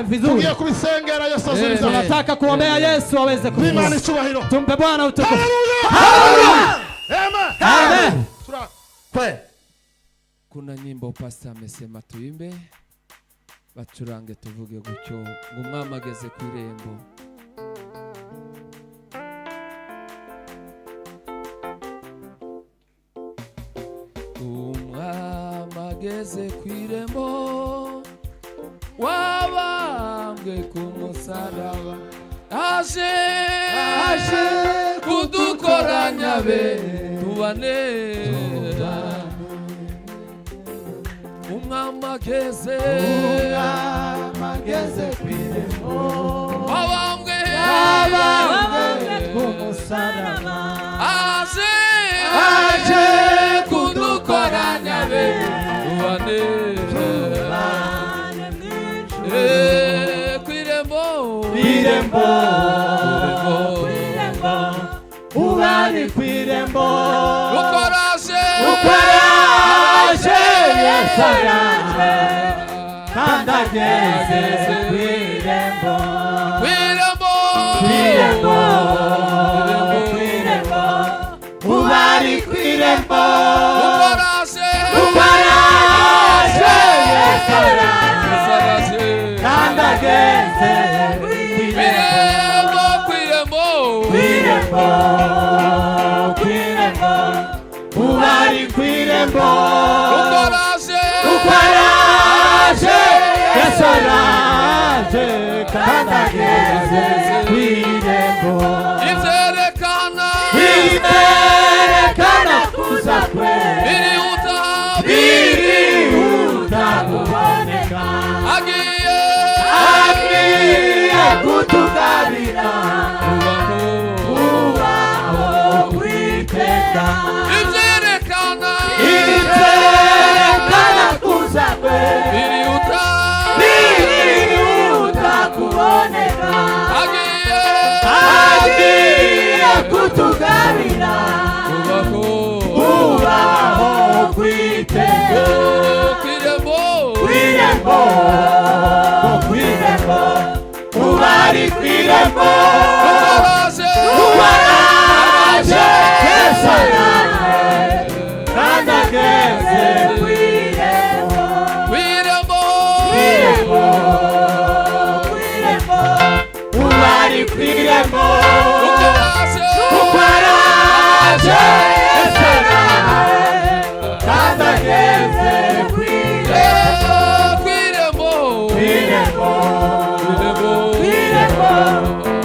vizuri. Tunataka kuombea Yesu aweze kuinuliwa. Tumpe Bwana utukufu. Haleluya. Amen. Kuna nyimbo pastor amesema tuimbe bacurange tuvuge gutyo ngo umwami ageze ku irembo. Umwami ageze ku irembo wabambwe ku musaraba aje kudukoranya be tubane. Umwami ageze ku irembo wabambwe ku musaraba aje kudukoranya be tubane. Ku irembo ubari ku irembo ukoraje Yesu araje kandi ageze ku irembo ubari ku irembo ukoraje Yesu araje kandi ageze ku irembo ubari ku irembo ukoraje Yesu araje kandi ageze ku irembo ivyerekana kuza kwe birihuta kuboneka agiye kutugabira ubaho kwiteka ivyerekana kuza kwe birihuta kuboneka agiye kutugabira ubaho kwiteka kwirembo ubari kwirembo ubaraje Yesu araje kandi ageze kwirembo ubari kwirembo ubaraje Yesu araje kandi ageze kwirembo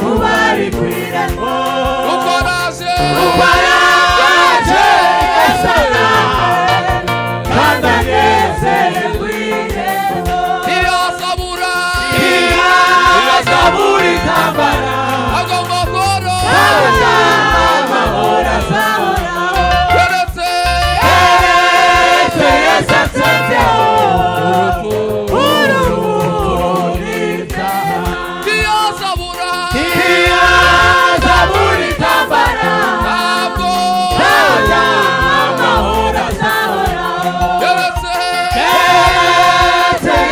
ubari kwirembo ubaraje Yesu araje kandi ageze kwirembo iyazabura intambara amahoro azahora keretse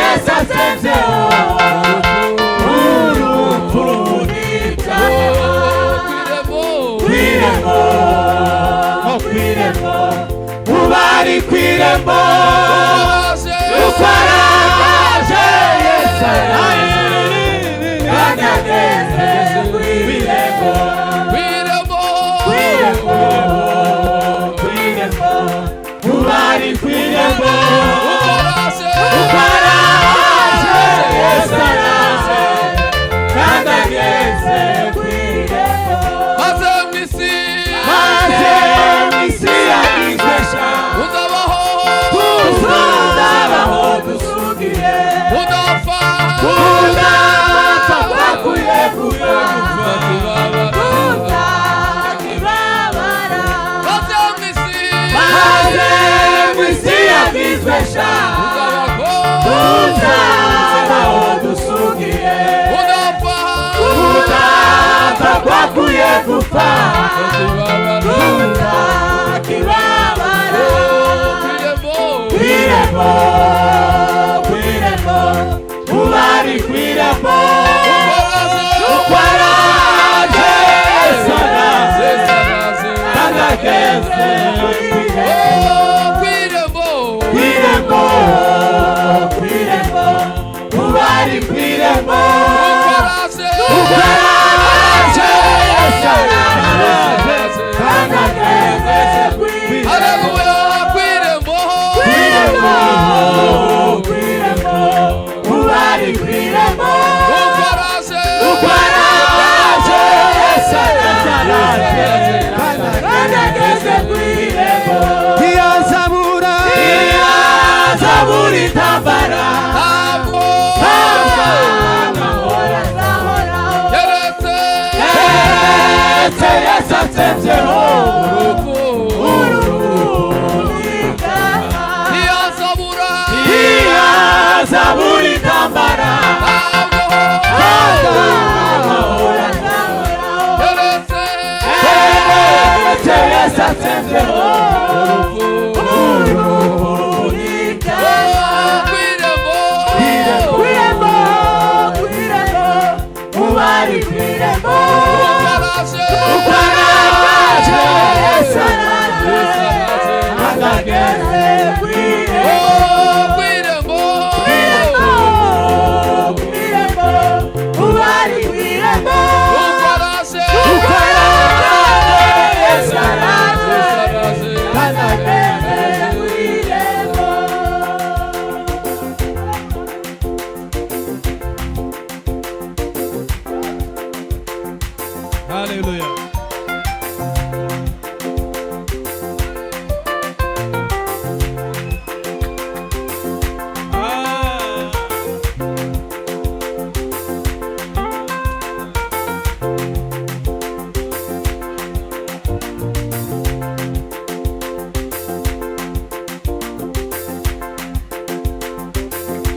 Yesu atsinzeho ubari kwirembo ukwaraje Yesu araje kandi ageze kwirembo ubari kwirembo ukwaraje Yesu araje kandi ageze kwirembo maze mw'isi yagizwesha uzabaho dusugiye udapfa twakuye kuba tutakibabara maze mw'isi yagizwesha uzabaho dusugiye udapfa twakuye kuba tutakibabara kwirembo ubari kwirembo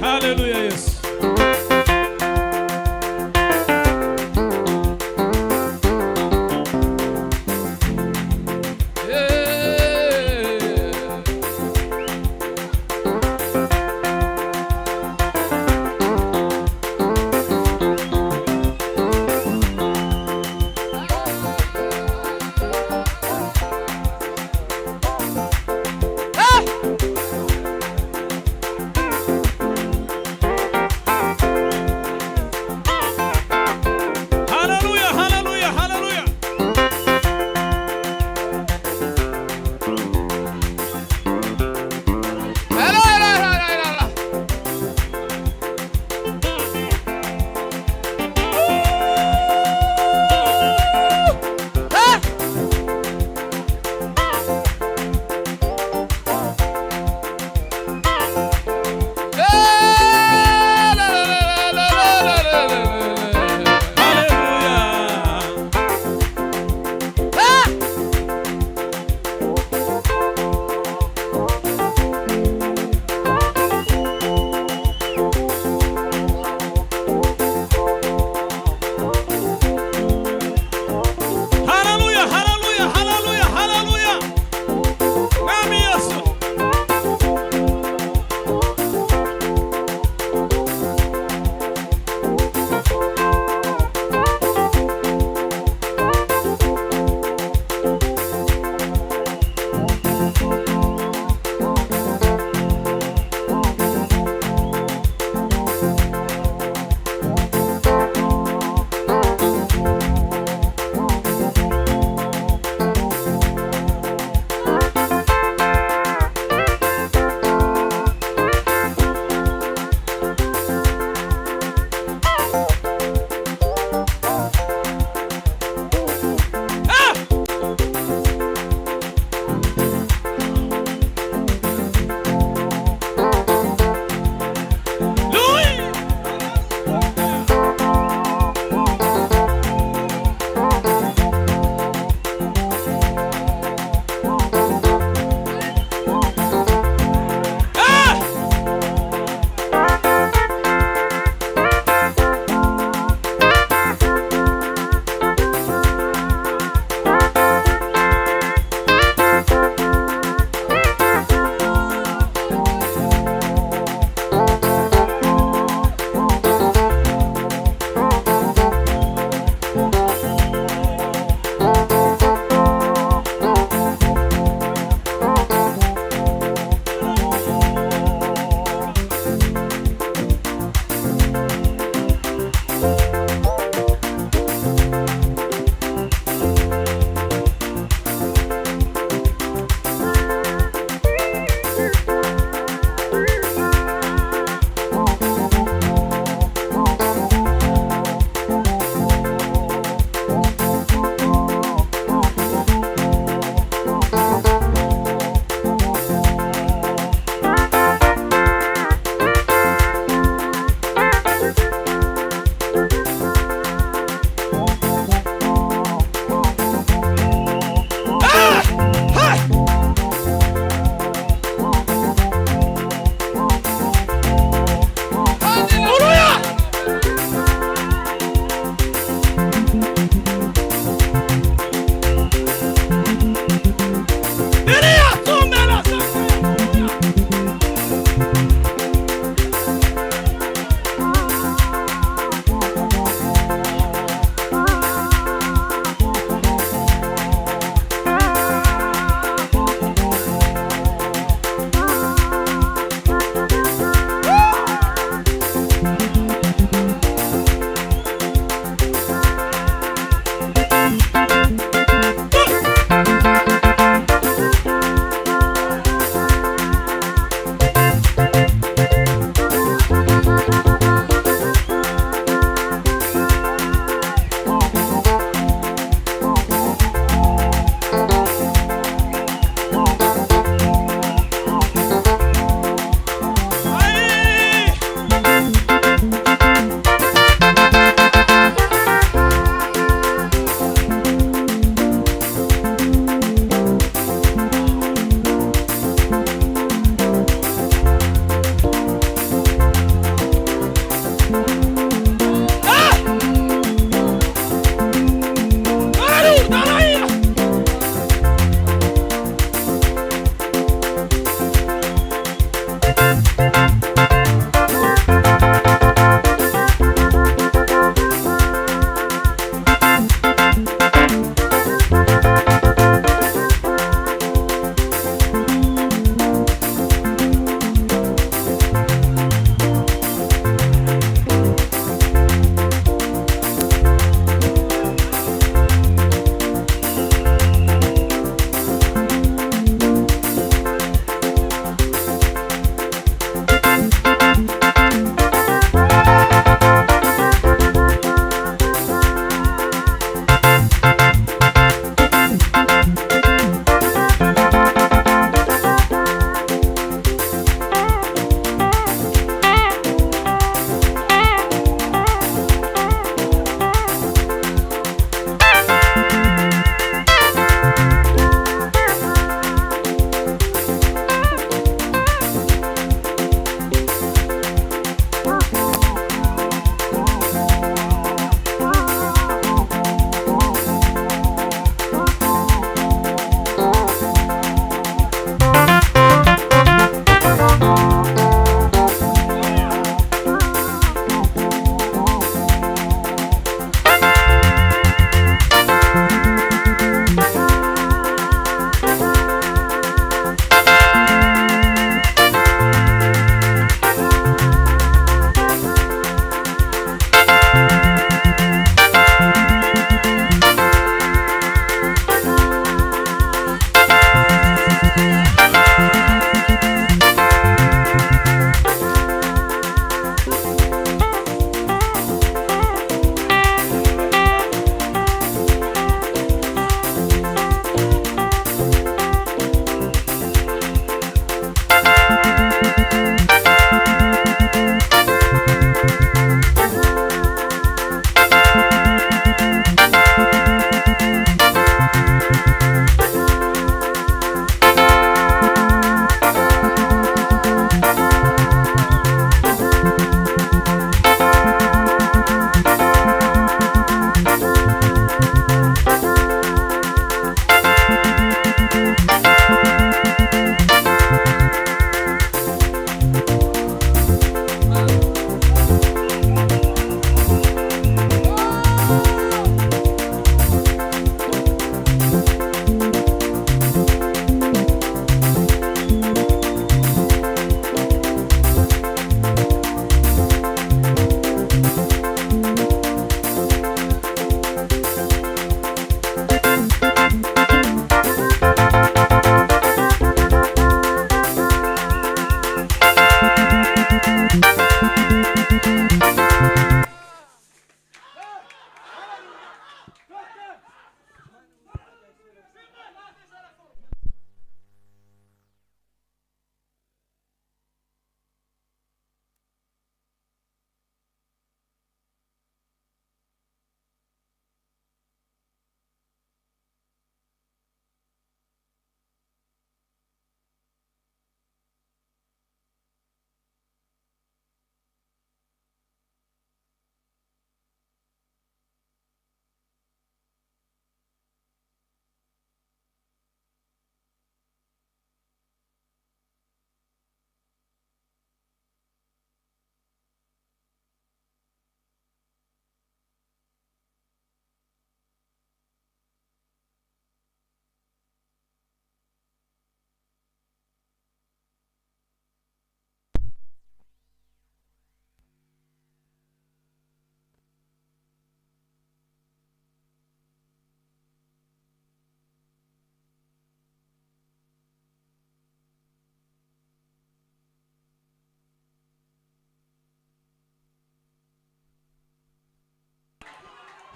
Hallelujah, yes.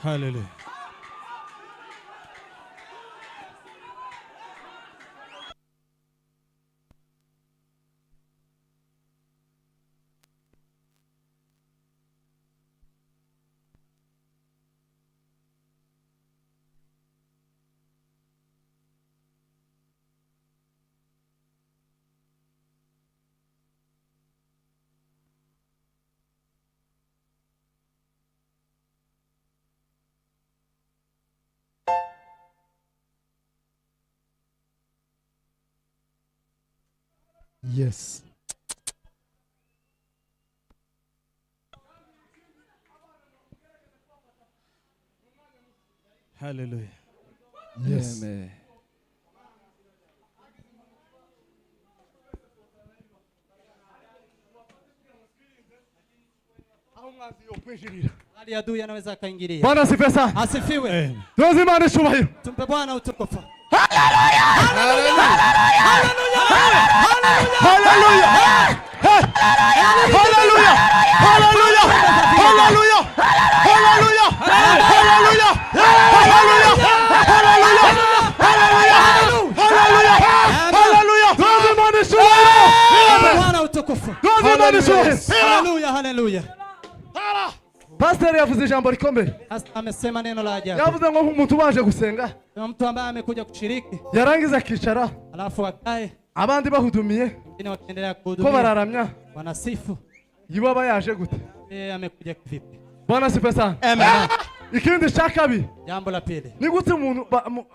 Hallelujah. Yes. Hallelujah. Yes. Amen. hali adui anaweza akaingilia. Bwana asifiwe sana. Asifiwe. Tuweze Imani shubahiro. Tumpe Bwana utukufu. Hallelujah. Hallelujah. Hallelujah. Hallelujah. Hallelujah. Hallelujah. Hallelujah. Hallelujah. Hallelujah. Hallelujah. Tuweze Imani shubahiro. Bwana utukufu. Tuweze Imani shubahiro. Haleluya, haleluya. Pastor yavuze ijambo rikomeye. Amesema neno la ajabu. Yavuze ngo nk'umuntu baje gusenga. Mtu ambaye amekuja kushiriki. Yarangiza akicara. Alafu akae. Abandi bahudumiye. Wengine wakiendelea kuhudumia. Ko bararamya. Wanasifu. Yibo aba yaje gute? Amekuja kivipi? Bwana asifiwe sana. Amen. Ikindi cha kabiri. Jambo la pili. Ni gute umuntu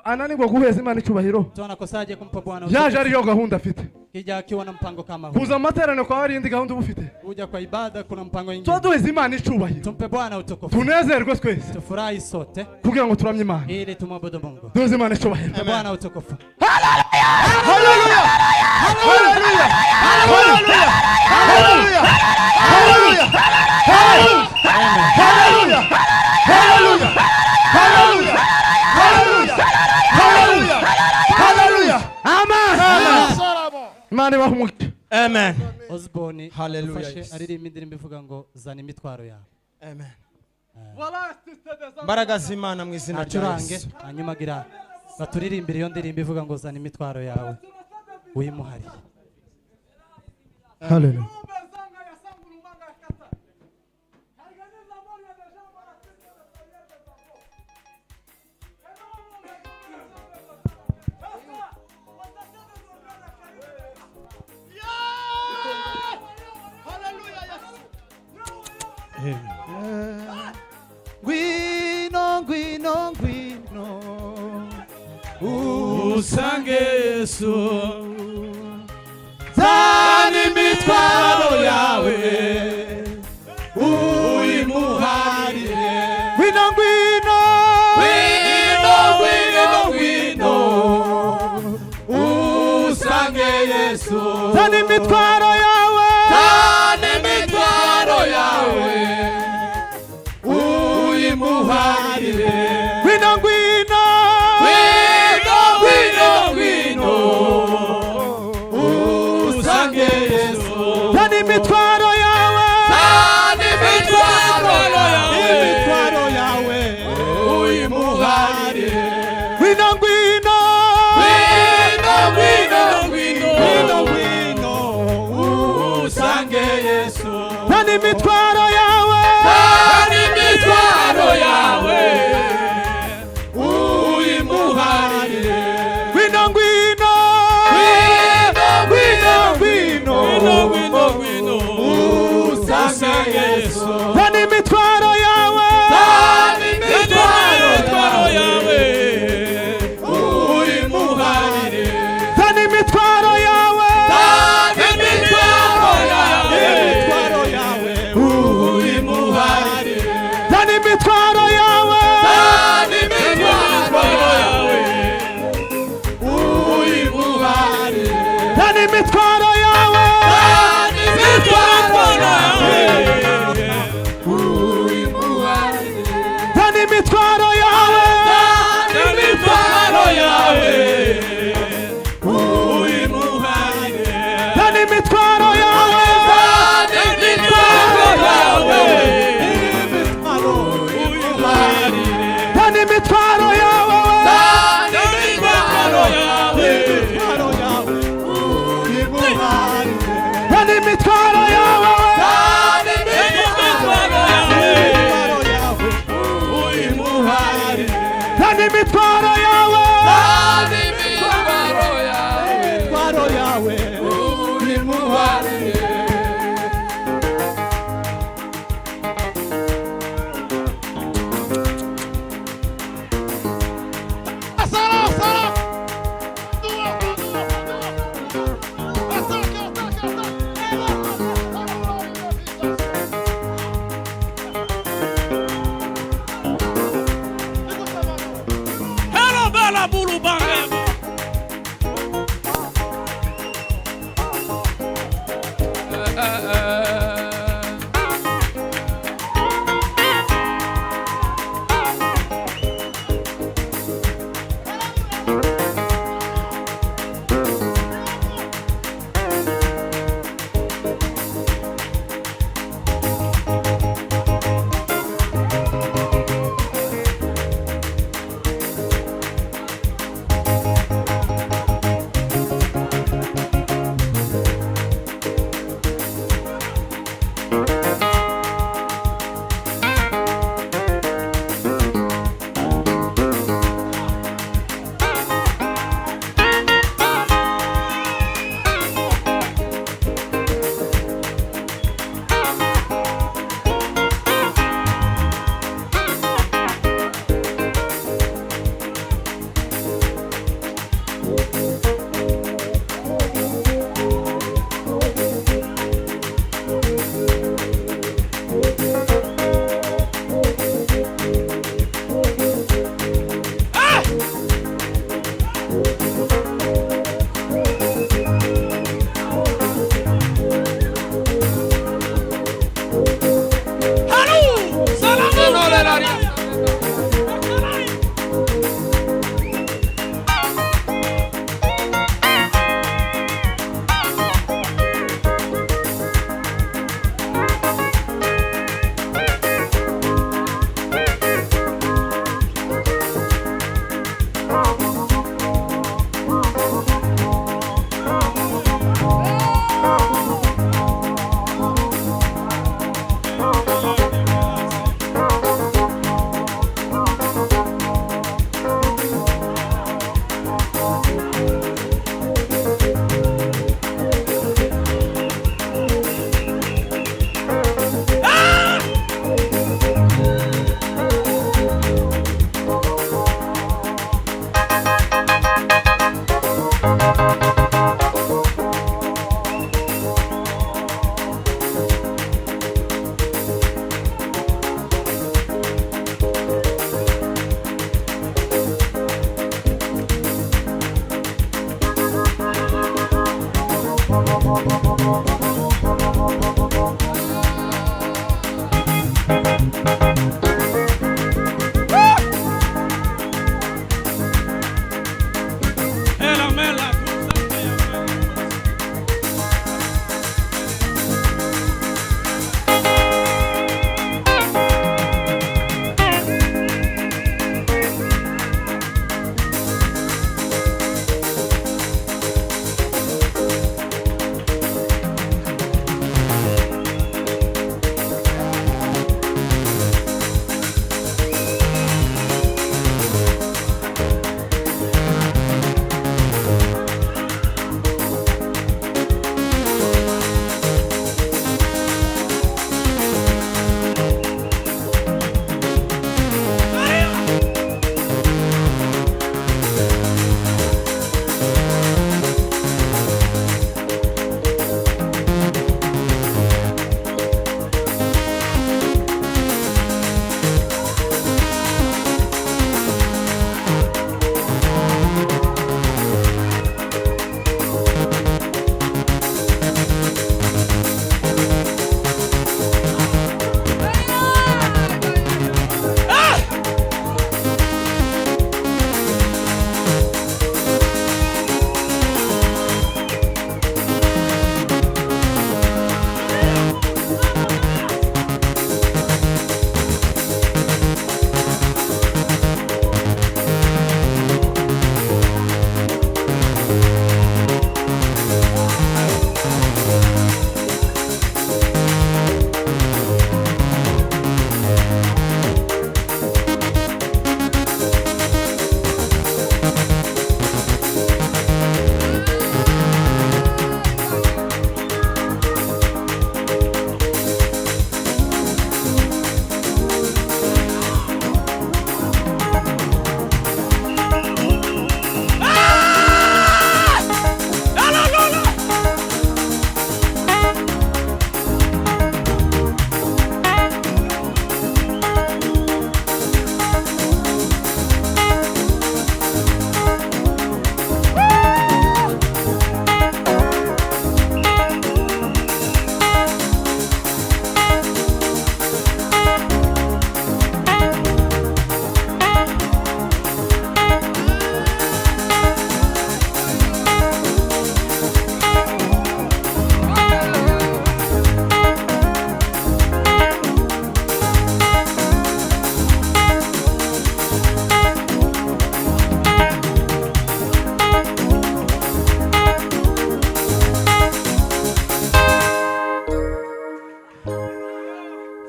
ananirwa guheza Imana icyubahiro? Tunakosaje kumpa Bwana utukufu? Yaje ariyo gahunda afite. Kija akiwa na mpango kama huu. Kuza amaterano kwa ari indi gahunda ubufite. Kuja kwa ibada kuna mpango mwingine. Tuduheza Imana icyubahiro. Tumpe Bwana utukufu. Tunezerwe twese. Tufurahi sote. Kugira ngo turamye Imana. Ili tumwabudu Mungu. Duheza Imana icyubahiro. Tumpe Bwana utukufu. Hallelujah. Hallelujah. Hallelujah. Hallelujah. Hallelujah. Hallelujah. Hallelujah. Hallelujah. Hallelujah. Hallelujah. Hallelujah. Hallelujah. Amen. Imana ibahumuke. Amen. Osborne. Hallelujah. Aririmba indirimbo ivuga ngo zana imitwaro yawe. Amen. Mbaraga z'Imana mu izina rya Yesu. Hanyuma gira baturirimbira iyo ndirimbo ivuga ngo zana imitwaro yawe. Uyimuhari. Hallelujah. Gwino, gwino, gwino, usange Yesu, zana imitwaro yawe, uyimuharire. Gwino, gwino, gwino, gwino, gwino, usange Yesu, zana imitwaro yawe, zana imitwaro yawe, uyimuharire. Gwino, gwino, gwino, gwino, gwino, usange Yesu, zana imitwaro yawe, zana imitwaro yawe, imitwaro yawe, uyimuharire. Gwino, gwino, gwino, gwino, gwino, gwino, usange Yesu, zana imitwaro yawe, zana imitwaro yawe, uyimuharire. Gwino, gwino, gwino, gwino, gwino, usange Yesu, zana imitwaro yawe, zana imitwaro yawe, uyimuharire. Zana imitwaro yawe, zana imitwaro yawe, imitwaro yawe, uyimuharire. Zana imitwaro yawe, zana imitwaro yawe, uyimuharire. Zana imitwaro yawe, zana imitwaro yawe, uyimuharire. Zana imitwaro yawe, zana imitwaro yawe, uyimuharire. Zana imitwaro yawe, zana imitwaro yawe, uyimuharire. Tani mitwaro yawe. Tani mitwaro yawe. Uyimuharire. Tani mitwaro yawe. Tani mitwaro yawe. Mitwaro yawe. Uyimuharire.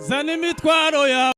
zana imitwaro yawe